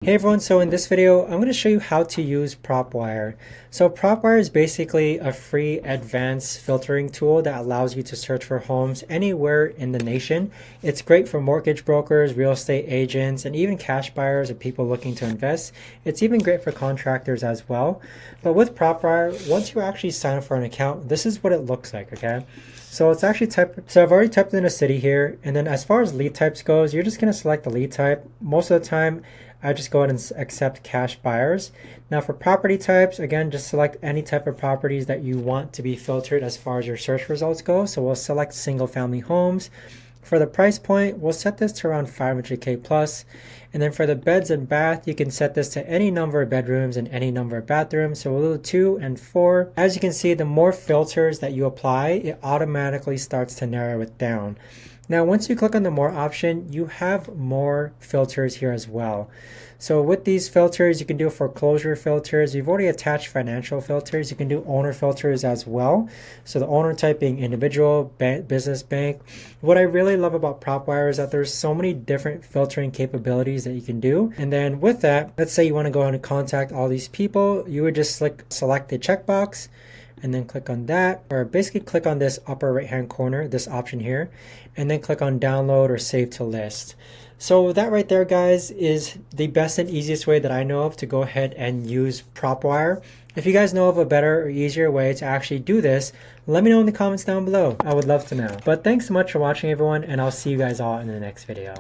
Hey everyone, so in this video, I'm going to show you how to use Propwire. So Propwire is basically a free advanced filtering tool that allows you to search for homes anywhere in the nation. It's great for mortgage brokers, real estate agents, and even cash buyers or people looking to invest. It's even great for contractors as well. But with Propwire, once you actually sign up for an account, this is what it looks like, okay? So it's actually so I've already typed in a city here, and then as far as lead types goes, you're just going to select the lead type. Most of the time, I just go ahead and accept cash buyers. Now for property types, again, just select any type of properties that you want to be filtered as far as your search results go. So we'll select single family homes. For the price point, we'll set this to around 500K plus. And then for the beds and bath, you can set this to any number of bedrooms and any number of bathrooms. So we'll do 2 and 4. As you can see, the more filters that you apply, it automatically starts to narrow it down. Now, once you click on the more option, you have more filters here as well. So with these filters, you can do foreclosure filters. You've already attached financial filters. You can do owner filters as well. So the owner type being individual, business, bank. What I really love about Propwire is that there's so many different filtering capabilities that you can do. And then with that, let's say you want to go ahead and contact all these people. You would just select the checkbox and then click on that, or basically click on this upper right hand corner, this option here, and then click on download or save to list. So that right there, guys, is the best and easiest way that I know of to go ahead and use Propwire. If you guys know of a better or easier way to actually do this, let me know in the comments down below. I would love to know. But thanks so much for watching, everyone, and I'll see you guys all in the next video.